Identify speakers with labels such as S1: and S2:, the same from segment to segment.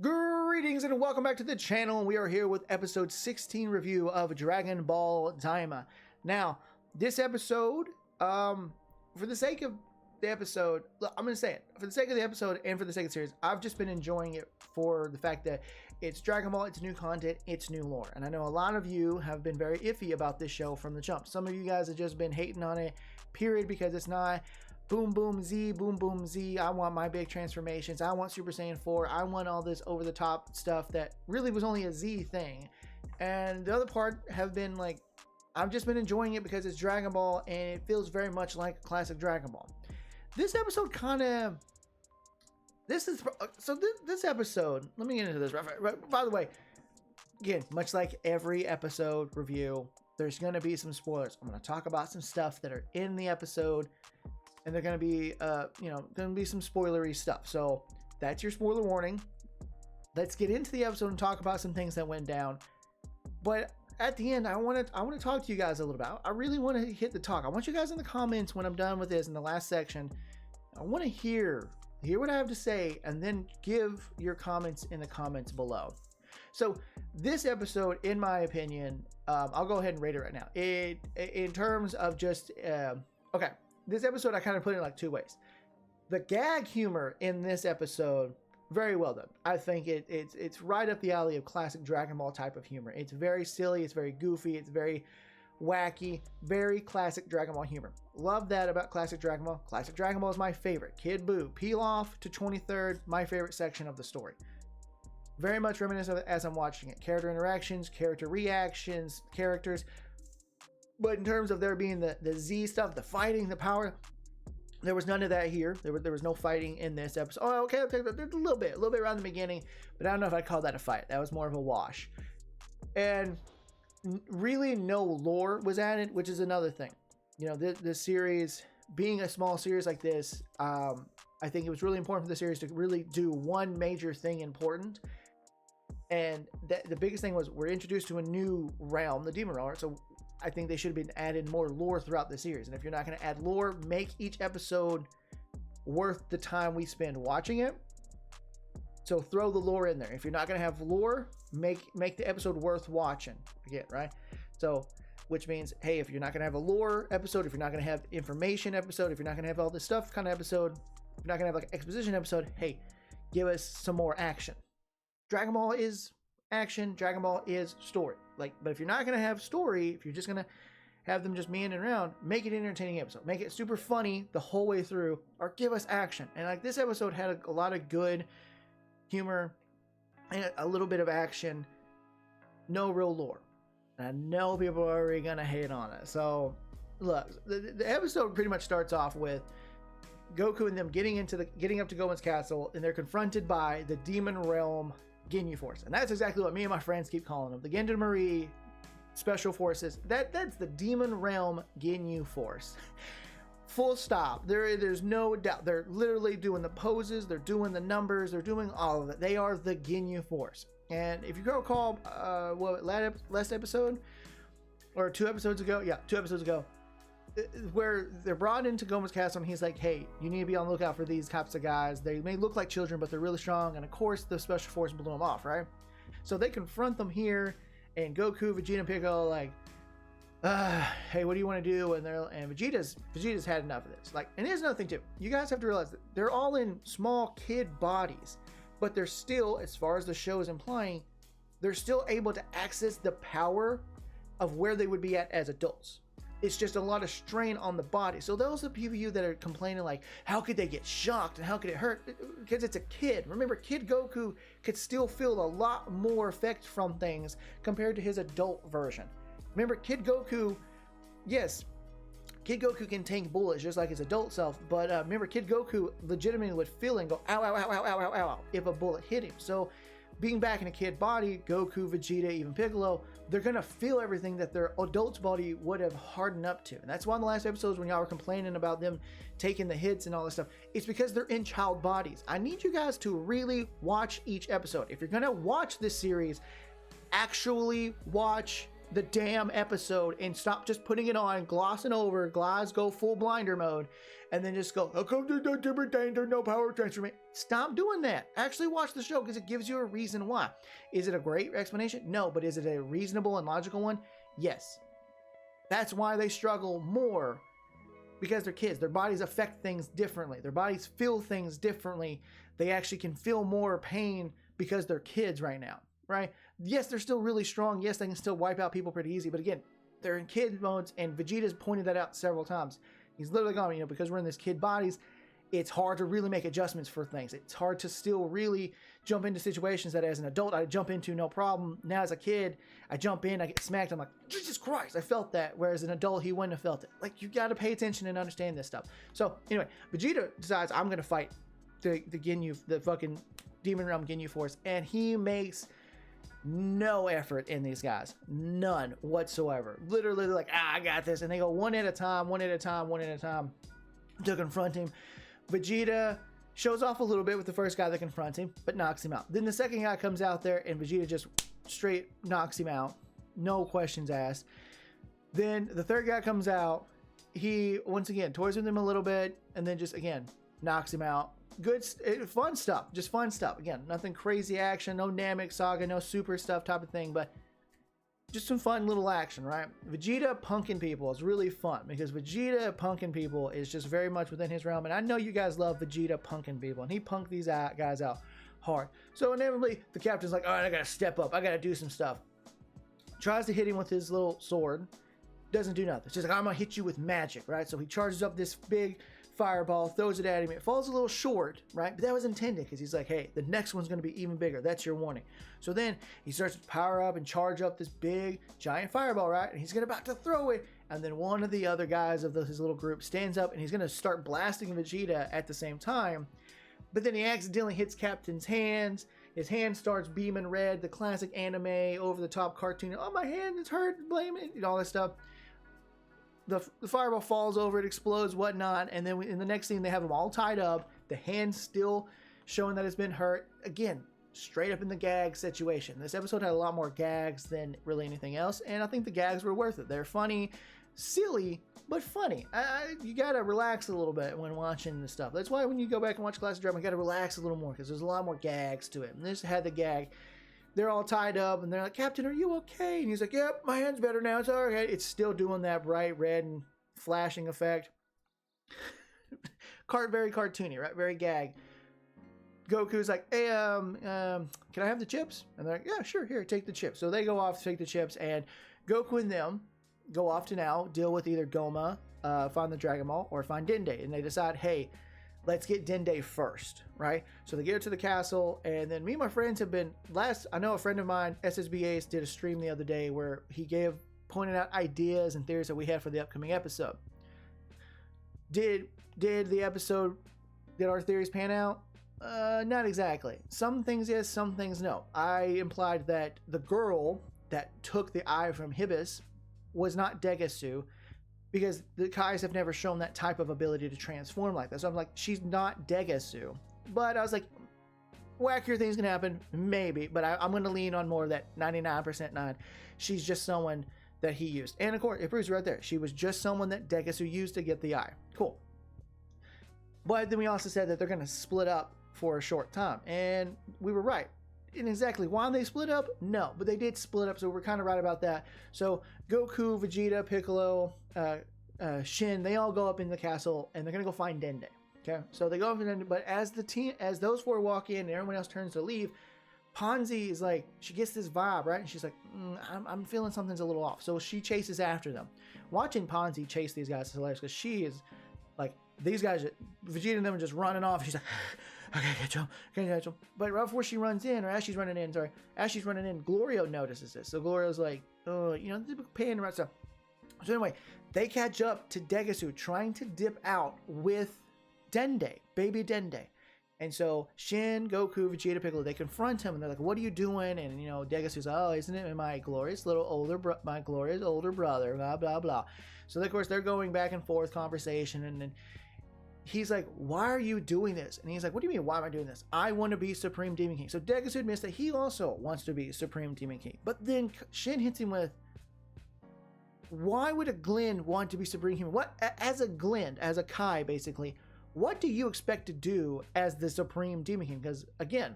S1: Greetings and welcome back to the channel. We are here with episode 16 review of Dragonball Daima. Now, this episode, for the sake of the episode, look, I'm going to say it. For the sake of the episode and for the sake of the series, I've just been enjoying it for the fact that it's Dragon Ball, it's new content, it's new lore. And I know a lot of you have been very iffy about this show from the jump. Some of you guys have just been hating on it, period, because it's not boom boom Z, I want my big transformations, I want Super Saiyan 4, I want all this over the top stuff that really was only a Z thing. And the other part have been like, I've just been enjoying it because it's Dragon Ball and it feels very much like classic Dragon Ball. This episode this episode, let me get into this right. By the way, again, much like every episode review, there's going to be some spoilers. I'm going to talk about some stuff that are in the episode, and they're going to be, some spoilery stuff. So that's your spoiler warning. Let's get into the episode and talk about some things that went down. But at the end, I want to talk to you guys a little bit. I really want to hit the talk. I want you guys in the comments when I'm done with this in the last section. I want to hear what I have to say, and then give your comments in the comments below. So this episode, in my opinion, I'll go ahead and rate it right now. In terms of just okay. This episode, I kind of put it in like two ways. The gag humor in this episode, very well done. I think it's right up the alley of classic Dragon Ball type of humor. It's very silly, it's very goofy, it's very wacky, very classic Dragon Ball humor. Love that about classic Dragon Ball. Classic Dragon Ball is my favorite. Kid Buu, Peel Off to 23rd, my favorite section of the story. Very much reminiscent of it as I'm watching it. Character interactions, character reactions, characters. But in terms of there being the Z stuff, the fighting, the power, there was none of that here. There was no fighting in this episode. Oh, okay, there's a little bit around the beginning, but I don't know if I'd call that a fight. That was more of a wash. And really no lore was added, which is another thing. You know, this series, being a small series like this, I think it was really important for the series to really do one major thing important. And the biggest thing was we're introduced to a new realm, the Demon Realm. So I think they should have been adding more lore throughout the series. And if you're not going to add lore, make each episode worth the time we spend watching it. So throw the lore in there. If you're not going to have lore, make the episode worth watching. Again, right? So, which means, hey, if you're not going to have a lore episode, if you're not going to have information episode, if you're not going to have all this stuff kind of episode, if you're not going to have like an exposition episode, hey, give us some more action. Dragon Ball is action, Dragon Ball is story. But if you're not going to have story, if you're just going to have them just meandering around, make it an entertaining episode. Make it super funny the whole way through, or give us action. And like this episode had a lot of good humor and a little bit of action, no real lore. And I know people are already going to hate on it. So look, the episode pretty much starts off with Goku and them getting up to Goma's castle, and they're confronted by the Demon Realm Ginyu Force. And that's exactly what me and my friends keep calling them. The Gendarmerie Special Forces. That's the Demon Realm Ginyu Force. Full stop. There's no doubt. They're literally doing the poses, they're doing the numbers, they're doing all of it. They are the Ginyu Force. And if you recall, last episode, or 2 episodes ago, where they're brought into Goma's castle, and he's like, hey, you need to be on the lookout for these types of guys. They may look like children, but they're really strong. And of course, the Special Force blew them off, right? So they confront them here, and Goku, Vegeta, and Piccolo like, hey, what do you want to do? And Vegeta's had enough of this. And here's another thing too. You guys have to realize that they're all in small kid bodies, but they're still, as far as the show is implying, they're still able to access the power of where they would be at as adults. It's just a lot of strain on the body. So those of you that are complaining like, how could they get shocked and how could it hurt? Because it's a kid. Remember, Kid Goku could still feel a lot more effect from things compared to his adult version. Remember, Kid Goku, yes, Kid Goku can tank bullets just like his adult self, but remember, Kid Goku legitimately would feel and go, ow, ow, ow, ow, ow, ow, ow, if a bullet hit him. So being back in a kid body, Goku, Vegeta, even Piccolo, they're going to feel everything that their adult's body would have hardened up to. And that's why in the last episodes when y'all were complaining about them taking the hits and all this stuff, it's because they're in child bodies. I need you guys to really watch each episode. If you're going to watch this series, actually watch the damn episode and stop just putting it on, glossing over, go full blinder mode, and then just go, how come there's no different thing, there's no power transformation? Stop doing that. Actually watch the show because it gives you a reason why. Is it a great explanation? No, but is it a reasonable and logical one? Yes. That's why they struggle more, because they're kids. Their bodies affect things differently. Their bodies feel things differently. They actually can feel more pain because they're kids right now, right? Yes, they're still really strong. Yes, they can still wipe out people pretty easy. But again, they're in kid modes, and Vegeta's pointed that out several times. He's literally gone, because we're in this kid bodies, it's hard to really make adjustments for things. It's hard to still really jump into situations that as an adult I jump into no problem. Now as a kid, I jump in, I get smacked, I'm like, Jesus Christ, I felt that. Whereas an adult, he wouldn't have felt it. Like, you got to pay attention and understand this stuff. So anyway, Vegeta decides, I'm going to fight the Ginyu, the fucking Demon Realm Ginyu Force, and he makes no effort in these guys. None whatsoever. Literally, they're like, I got this. And they go one at a time to confront him. Vegeta shows off a little bit with the first guy that confronts him, but knocks him out. Then the second guy comes out there, and Vegeta just straight knocks him out. No questions asked. Then the third guy comes out. He, once again, toys with him a little bit, and then just, again, knocks him out. Good, fun stuff. Just fun stuff. Again, nothing crazy action, no Namek Saga, no super stuff type of thing, but just some fun little action, right? Vegeta punking people is really fun, because Vegeta punking people is just very much within his realm, and I know you guys love Vegeta punking people, and he punked these guys out hard. So inevitably, the captain's like, all right, I gotta step up, I gotta do some stuff. Tries to hit him with his little sword, doesn't do nothing. It's just like, I'm gonna hit you with magic, right? So he charges up this big fireball, throws it at him. It falls a little short, right? But that was intended, because he's like, hey, the next one's going to be even bigger. That's your warning. So then he starts to power up and charge up this big giant fireball, right? And he's about to throw it. And then one of the other guys of his little group stands up, and he's going to start blasting Vegeta at the same time. But then he accidentally hits Captain's hands. His hand starts beaming red, the classic anime over the top cartoon. Oh, my hand is hurt, blame it, all that stuff. The fireball falls over, it explodes, whatnot, and then in the next scene they have them all tied up, the hand still showing that it's been hurt. Again, straight up in the gag situation. This episode had a lot more gags than really anything else, and I think the gags were worth it. They're funny, silly, but funny. You gotta relax a little bit when watching this stuff. That's why when you go back and watch classic drama, you gotta relax a little more, because there's a lot more gags to it. And this had the gag. They're all tied up, and they're like, Captain, are you okay? And he's like, yep, my hand's better now. It's all right. It's still doing that bright red and flashing effect. Very cartoony, right? Very gag. Goku's like, hey, can I have the chips? And they're like, yeah, sure, here, take the chips. So they go off to take the chips, and Goku and them go off to now deal with either Gomah, find the Dragonball, or find Dende. And they decide, hey, let's get Dende first, right? So they get to the castle, and then me and my friends have been, I know a friend of mine, SSB Ace, did a stream the other day where he pointed out ideas and theories that we had for the upcoming episode. Did our theories pan out? Not exactly. Some things yes, some things no. I implied that the girl that took the eye from Hibis was not Degasu, because the Kais have never shown that type of ability to transform like that. So I'm like, she's not Degasu. But I was like, wackier things can happen, maybe. But I'm going to lean on more of that 99% 9. She's just someone that he used. And of course, it proves right there. She was just someone that Degasu used to get the eye. Cool. But then we also said that they're going to split up for a short time. And we were right. And exactly why they split up? No, but they did split up, so we're kind of right about that. So Goku, Vegeta, Piccolo, Shin, they all go up in the castle, and they're gonna go find Dende. Okay, so they go up, and but as those four walk in, and everyone else turns to leave, Ponzi is like, she gets this vibe, right? And she's like, I'm feeling something's a little off. So she chases after them. Watching Ponzi chase these guys is hilarious, because she is like, these guys, Vegeta and them are just running off. She's like, okay, catch him. But right before she runs in, or as she's running in, Glorio notices this. So Glorio's like, oh, paying around stuff. So anyway, they catch up to Degasu trying to dip out with Dende, baby Dende. And so Shin, Goku, Vegeta, Piccolo, they confront him, and they're like, what are you doing? And, Degasu's, oh, isn't it my glorious older brother, blah, blah, blah. So, of course, they're going back and forth conversation, and then he's like, why are you doing this? And he's like, what do you mean, why am I doing this? I want to be Supreme Demon King. So Degasu admits that he also wants to be Supreme Demon King. But then Shin hits him with, why would a Glenn want to be Supreme Human? What, as a Glenn, as a Kai, basically, what do you expect to do as the Supreme Demon King? Because, again,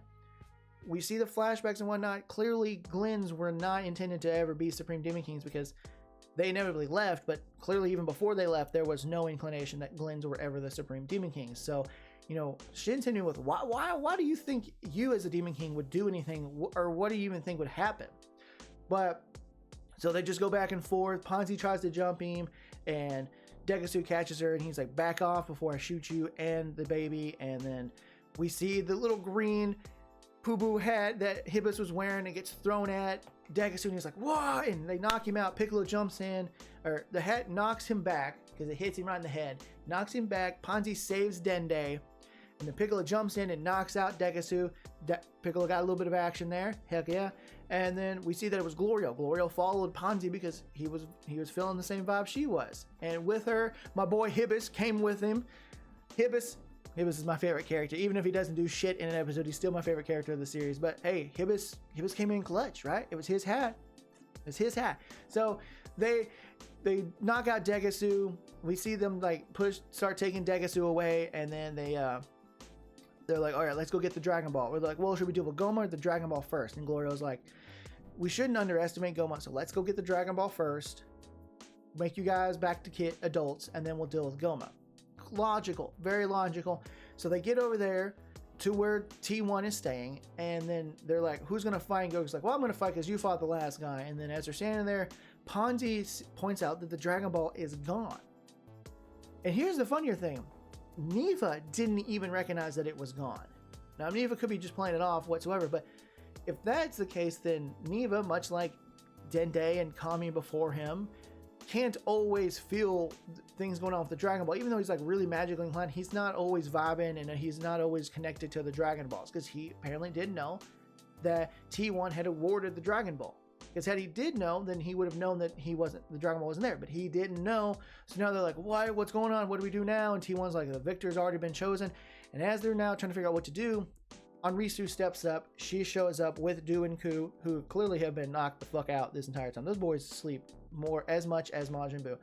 S1: we see the flashbacks and whatnot. Clearly, Glens were not intended to ever be Supreme Demon Kings because they inevitably left, but clearly even before they left, there was no inclination that Glens were ever the Supreme Demon Kings. So, you know, Shinseinu with, why do you think you as a Demon King would do anything, or what do you even think would happen? But, so they just go back and forth. Ponzi tries to jump him, and Degasu catches her, and he's like, back off before I shoot you and the baby. And then we see the little green Poo-Boo hat that Hibis was wearing, and gets thrown at Degasu, and he's like, whoa, and they knock him out. Piccolo jumps in, or the hat knocks him back, because it hits him right in the head, knocks him back. Ponzi saves Dende, and then Piccolo jumps in and knocks out Degasu. Piccolo got a little bit of action there, heck yeah. And then we see that it was Glorio. Glorio followed Ponzi because he was feeling the same vibe she was. And with her, my boy Hibis came with him. Hibis is my favorite character. Even if he doesn't do shit in an episode, he's still my favorite character of the series. But hey, Hibis came in clutch, right? It was his hat. So they knock out Degasu. We see them like start taking Degasu away, and then they're like, all right, let's go get the Dragon Ball. We're like, well, should we do Gomah or the Dragon Ball first? And Glorio's like, we shouldn't underestimate Gomah, so let's go get the Dragon Ball first, make you guys back to adults, and then we'll deal with Gomah. Logical, very logical. So they get over there to where T1 is staying, and then they're like, who's going to fight? And Goku's like, well, I'm going to fight because you fought the last guy. And then as they're standing there, Ponzi points out that the Dragon Ball is gone. And here's the funnier thing. Neva didn't even recognize that it was gone. Now, Neva could be just playing it off whatsoever, but if that's the case, then Neva, much like Dende and Kami before him, can't always feel things going on with the Dragon Ball. Even though he's like really magically inclined, he's not always vibing, and he's not always connected to the Dragon Balls, because he apparently didn't know that T1 had awarded the Dragon Ball. Because had he did know, then he would have known that the Dragon Ball wasn't there. But he didn't know. So now they're like, what's going on? What do we do now? And T1's like, the victor's already been chosen. And as they're now trying to figure out what to do, Anrisu steps up. She shows up with Du and Ku, who clearly have been knocked the fuck out this entire time. Those boys sleep as much as Majin Buu.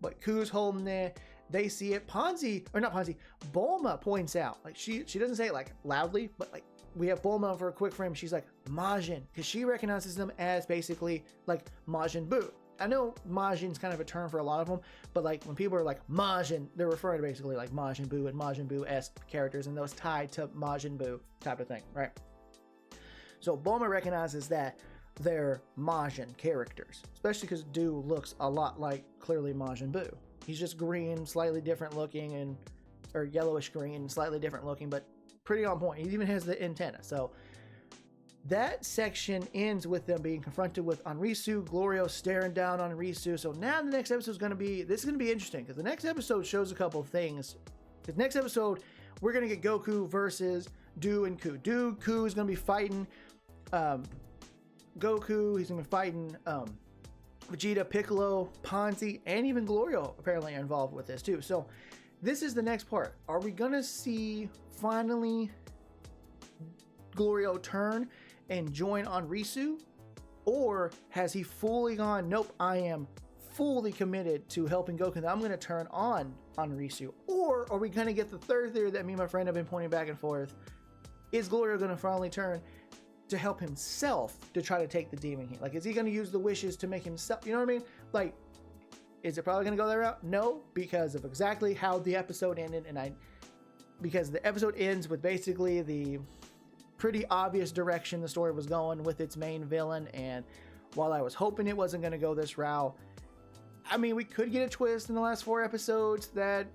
S1: But Ku's holding there. They see it. Bulma points out. Like, she doesn't say it like loudly, but like, we have Bulma for a quick frame. She's like, Majin, because she recognizes them as basically like Majin Buu. I know Majin's kind of a term for a lot of them, but like when people are like Majin, they're referring to basically like Majin Buu and Majin Buu-esque characters, and those tied to Majin Buu type of thing, right? So Bulma recognizes that they're Majin characters, especially because Du looks a lot like clearly Majin Buu. He's just green, slightly different looking, or yellowish green, slightly different looking, but pretty on point. He even has the antenna. So that section ends with them being confronted with Anrisu, Glorio staring down on Anrisu. So now the next episode is going to be interesting, because the next episode shows a couple of things. The next episode, we're going to get Goku versus Du and Ku. Ku is going to be fighting Goku. He's going to be fighting Vegeta, Piccolo, Ponzi, and even Glorio apparently are involved with this too. So this is the next part. Are we going to see finally Glorio turn and join Anrisu? Or has he fully gone, nope, I am fully committed to helping Goku, I'm going to turn on Anrisu? Or are we going to get the third theory that me and my friend have been pointing back and forth? Is Glorio going to finally turn to help himself to try to take the Demon King? Like, is he going to use the wishes to make himself, you know what I mean? Like, is it probably going to go that route? No, because of exactly how the episode ended, because the episode ends with basically the pretty obvious direction the story was going with its main villain. And while I was hoping it wasn't going to go this route, I mean, we could get a twist in the last 4 episodes that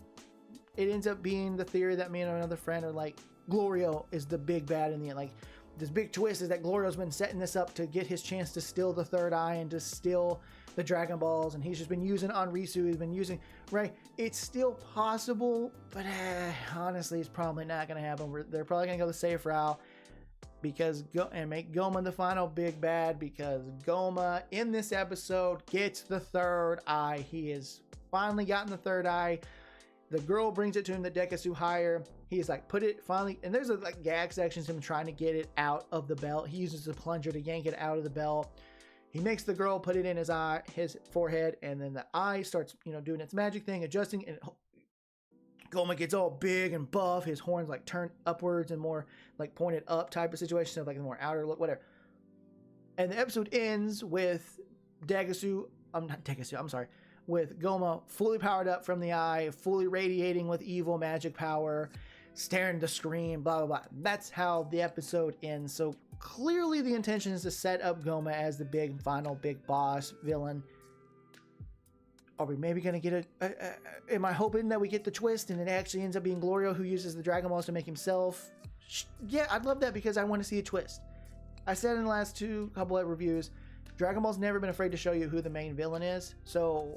S1: it ends up being the theory that me and another friend are like, Glorio is the big bad in the end. Like, this big twist is that Glorio's been setting this up to get his chance to steal the third eye and to steal the Dragon Balls, and he's just been using Anrisu. He's been using, right? It's still possible, but honestly, it's probably not going to happen. They're probably going to go the safe route and make Gomah the final big bad, because Gomah in this episode gets the third eye. He has finally gotten the third eye. The girl brings it to him, the Degasu higher. He's like, put it finally, and there's a like gag sections him trying to get it out of the belt. He uses the plunger to yank it out of the belt. He makes the girl put it in his forehead, and then the eye starts, doing its magic thing, adjusting, and Gomah gets all big and buff. His horns like turn upwards and more like pointed up type of situation, so like a more outer look, whatever. And the episode ends with with Gomah fully powered up from the eye, fully radiating with evil magic power, staring at the screen, blah, blah, blah. That's how the episode ends. So clearly the intention is to set up Gomah as the final big boss villain. Are we maybe going to get am I hoping that we get the twist and it actually ends up being Glorio who uses the Dragon Balls to make himself? Yeah, I'd love that because I want to see a twist. I said in the last couple of reviews, Dragon Ball's never been afraid to show you who the main villain is. So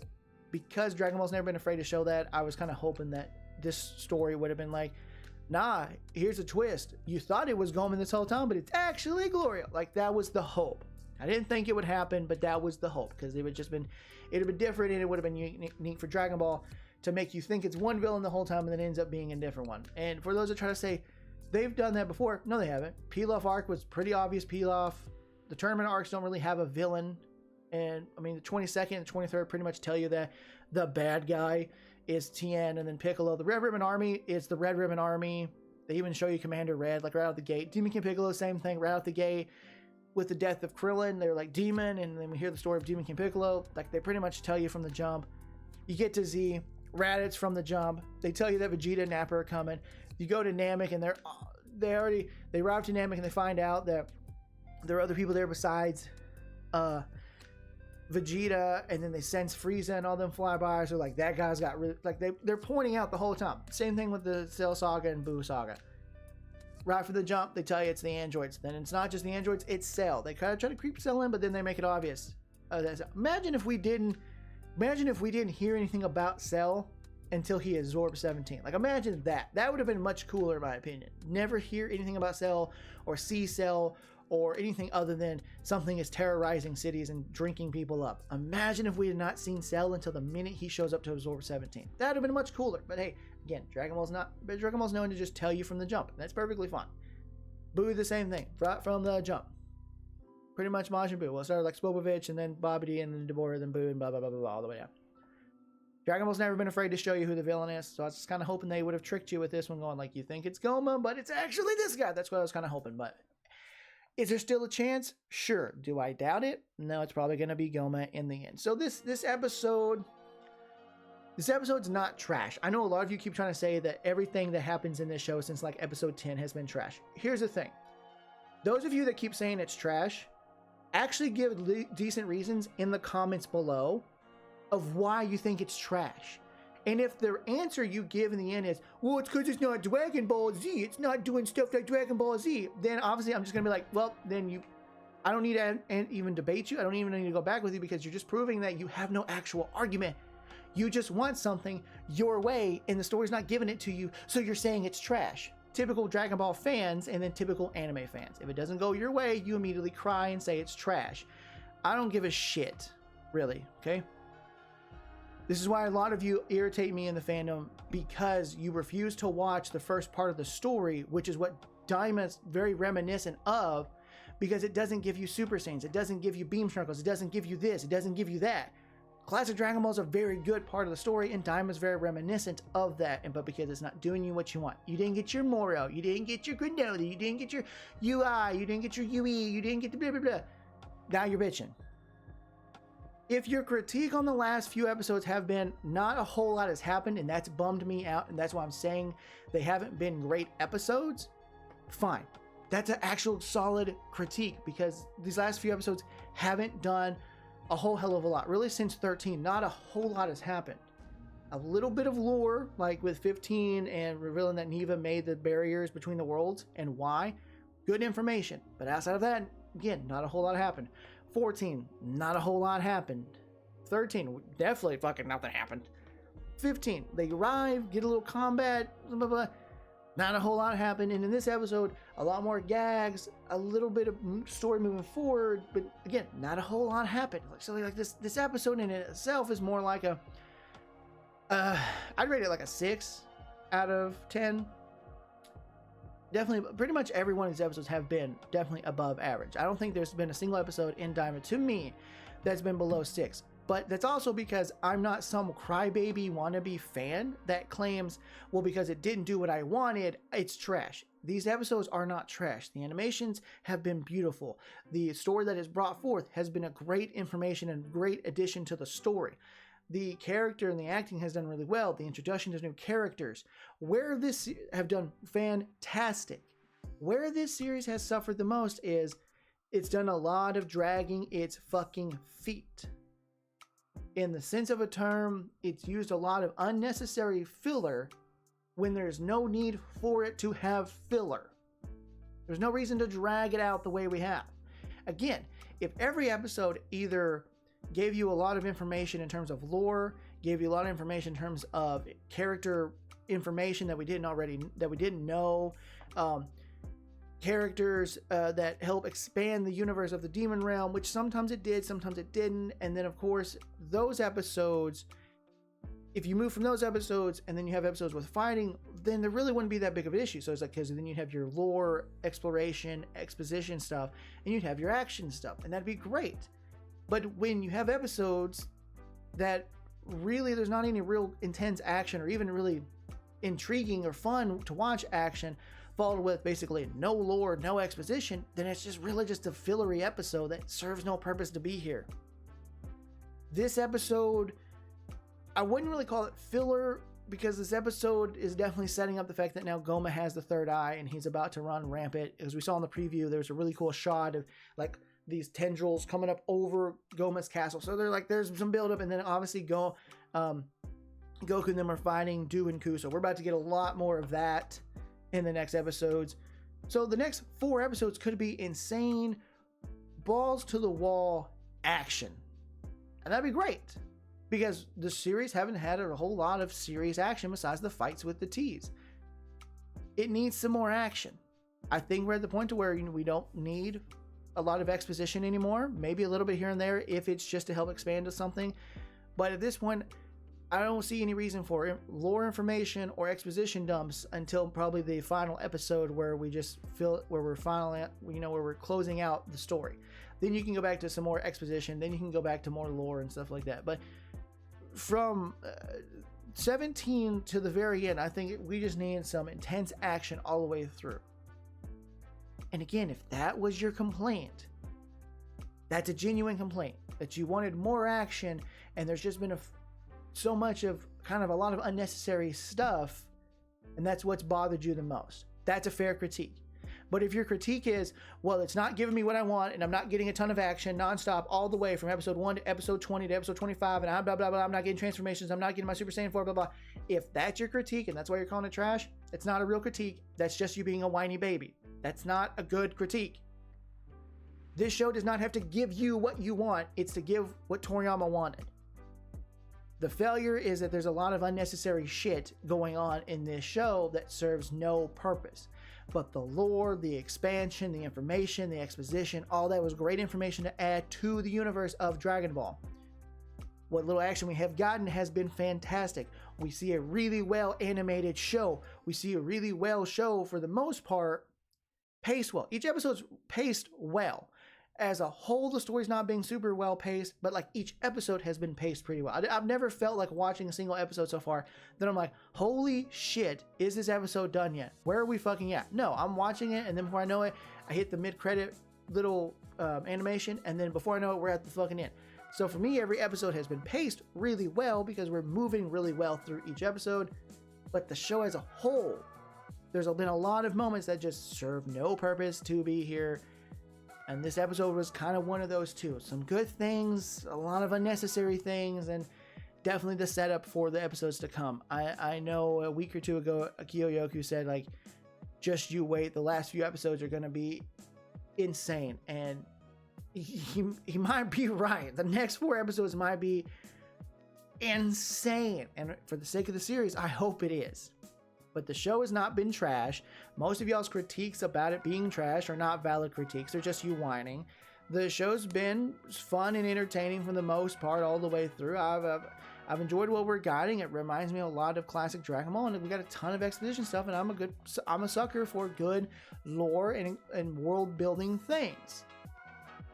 S1: because Dragon Ball's never been afraid to show that, I was kind of hoping that this story would have been like, nah, here's a twist. You thought it was Gomah this whole time, but it's actually Glorio. Like, that was the hope. I didn't think it would happen, but that was the hope, because it would have been different, and it would have been unique for Dragon Ball to make you think it's one villain the whole time and then it ends up being a different one. And for those that try to say they've done that before, no, they haven't. Pilaf arc was pretty obvious Pilaf. The tournament arcs don't really have a villain. And I mean, the 22nd and 23rd pretty much tell you that the bad guy is Tien and then Piccolo. The Red Ribbon Army is the Red Ribbon Army. They even show you Commander Red, like right out the gate. Demon King Piccolo, same thing, right out the gate. With the death of Krillin, they're like Demon, and then we hear the story of Demon King Piccolo. Like, they pretty much tell you from the jump. You get to Z, Raditz from the jump. They tell you that Vegeta and Nappa are coming. You go to Namek, and they arrive to Namek, and they find out that there are other people there besides Vegeta, and then they sense Frieza and all them flybys are like, that guy's got really, like, they're pointing out the whole time. Same thing with the Cell Saga and Buu Saga. Right for the jump, they tell you it's the androids. Then it's not just the androids, it's Cell. They kind of try to creep Cell in, but then they make it obvious. Imagine if we didn't hear anything about Cell until he absorbed 17. Like, imagine that. That would have been much cooler, in my opinion. Never hear anything about Cell or see Cell or anything other than something is terrorizing cities and drinking people up. Imagine if we had not seen Cell until the minute he shows up to absorb 17. That would have been much cooler. But hey, again, Dragon Ball's known to just tell you from the jump. That's perfectly fine. Buu, the same thing, right from the jump. Pretty much Majin Buu. Well, it started like Spopovich, and then Babidi, and then Deborah, then Buu, and blah, blah, blah, blah, blah, all the way down. Dragon Ball's never been afraid to show you who the villain is, so I was just kind of hoping they would have tricked you with this one, going like, you think it's Gomah, but it's actually this guy. That's what I was kind of hoping, but is there still a chance? Sure. Do I doubt it? No, it's probably going to be Gomah in the end. So this episode's not trash. I know a lot of you keep trying to say that everything that happens in this show since like episode 10 has been trash. Here's the thing. Those of you that keep saying it's trash, actually give decent reasons in the comments below of why you think it's trash. And if the answer you give in the end is, well, it's because it's not Dragon Ball Z, it's not doing stuff like Dragon Ball Z, then obviously I'm just going to be like, well, then I don't need to even debate you. I don't even need to go back with you, because you're just proving that you have no actual argument. You just want something your way, and the story's not giving it to you, so you're saying it's trash. Typical Dragon Ball fans, and then typical anime fans. If it doesn't go your way, you immediately cry and say it's trash. I don't give a shit, really, okay? This is why a lot of you irritate me in the fandom, because you refuse to watch the first part of the story, which is what Daima's very reminiscent of, because it doesn't give you Super Saiyans, it doesn't give you Beam Circles, it doesn't give you this, it doesn't give you that. Classic Dragon Ball is a very good part of the story, and Daima's very reminiscent of that, but because it's not doing you what you want. You didn't get your Moro, you didn't get your Granola, you didn't get your UI, you didn't get your UE, you didn't get the blah blah blah. Now you're bitching. If your critique on the last few episodes have been not a whole lot has happened, and that's bummed me out, and that's why I'm saying they haven't been great episodes, fine. That's an actual solid critique, because these last few episodes haven't done a whole hell of a lot. Really, since 13, not a whole lot has happened. A little bit of lore, like with 15 and revealing that Neva made the barriers between the worlds and why. Good information. But outside of that, again, not a whole lot happened. 14, not a whole lot happened. 13, definitely fucking nothing happened. 15, they arrive, get a little combat, blah, blah, blah. Not a whole lot happened. And in this episode, a lot more gags, a little bit of story moving forward, but again, not a whole lot happened. So like this episode in itself is more like a, I'd rate it like a 6 out of 10. definitely, pretty much every one of these episodes have been definitely above average. I don't think there's been a single episode in Daima, to me, that's been below 6. But that's also because I'm not some crybaby wannabe fan that claims, well, because it didn't do what I wanted, it's trash. These episodes are not trash. The animations have been beautiful. The story that is brought forth has been a great information and great addition to the story. The character and the acting has done really well. The introduction to new characters. Where this have done fantastic. Where this series has suffered the most is it's done a lot of dragging its fucking feet. In the sense of a term, it's used a lot of unnecessary filler when there's no need for it to have filler. There's no reason to drag it out the way we have. Again, if every episode either gave you a lot of information in terms of lore, gave you a lot of information in terms of character information that we didn't know, characters that help expand the universe of the demon realm, which sometimes it did, sometimes it didn't. And then of course those episodes, if you move from those episodes and then you have episodes with fighting, then there really wouldn't be that big of an issue. So it's like, because then you'd have your lore, exploration, exposition stuff, and you'd have your action stuff, and that'd be great. But when you have episodes that really there's not any real intense action or even really intriguing or fun to watch action, followed with basically no lore, no exposition, then it's just really just a fillery episode that serves no purpose to be here. This episode, I wouldn't really call it filler, because this episode is definitely setting up the fact that now Gomah has the third eye and he's about to run rampant. As we saw in the preview, there's a really cool shot of like these tendrils coming up over Gomah's castle. So they're like, there's some buildup, and then obviously Goku and them are fighting Do and Ku. So we're about to get a lot more of that in the next episodes. So the next 4 episodes could be insane, balls to the wall action. And that'd be great, because the series haven't had a whole lot of serious action besides the fights with the T's. It needs some more action. I think we're at the point to where we don't need a lot of exposition anymore. Maybe a little bit here and there if it's just to help expand to something. But at this point, I don't see any reason for lore information or exposition dumps until probably the final episode, where we just feel where we're finally, where we're closing out the story. Then you can go back to some more exposition. Then you can go back to more lore and stuff like that. But from 17 to the very end, I think we just need some intense action all the way through. And again, if that was your complaint, that's a genuine complaint, that you wanted more action and there's just been so much of kind of a lot of unnecessary stuff, and that's what's bothered you the most, that's a fair critique. But if your critique is, well, it's not giving me what I want and I'm not getting a ton of action nonstop all the way from episode 1 to episode 20 to episode 25, and I'm blah blah blah, I'm not getting transformations, I'm not getting my Super Saiyan 4, blah blah, if that's your critique and that's why you're calling it trash, it's not a real critique. That's just you being a whiny baby. That's not a good critique. This show does not have to give you what you want, it's to give what Toriyama wanted. The failure is that there's a lot of unnecessary shit going on in this show that serves no purpose. But the lore, the expansion, the information, the exposition, all that was great information to add to the universe of Dragon Ball. What little action we have gotten has been fantastic. We see a really well animated show. We see a really well show, for the most part, paced well. Each episode's paced well. As a whole, the story's not being super well paced, but like each episode has been paced pretty well. I've never felt like watching a single episode so far that I'm like, holy shit, is this episode done yet? Where are we fucking at? No, I'm watching it, and then before I know it, I hit the mid-credit little animation, and then before I know it, we're at the fucking end. So for me, every episode has been paced really well because we're moving really well through each episode. But the show as a whole, there's been a lot of moments that just serve no purpose to be here. And this episode was kind of one of those too. Some good things, a lot of unnecessary things, and definitely the setup for the episodes to come. I know a week or two ago, Akio Yoku said, like, just you wait, the last few episodes are going to be insane. And he might be right. The next 4 episodes might be insane. And for the sake of the series, I hope it is. But the show has not been trash. Most of y'all's critiques about it being trash are not valid critiques. They're just you whining. The show's been fun and entertaining for the most part all the way through. I've enjoyed what we're guiding. It reminds me a lot of classic Dragon Ball, and we got a ton of exposition stuff, and I'm a sucker for good lore and world building things.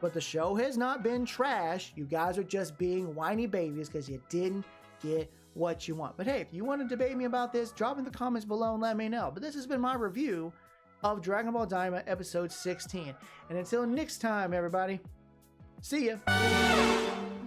S1: But the show has not been trash. You guys are just being whiny babies because you didn't get what you want. But hey, if you want to debate me about this, drop in the comments below and let me know. But this has been my review of Dragon Ball Daima episode 16. And until next time, everybody, see ya.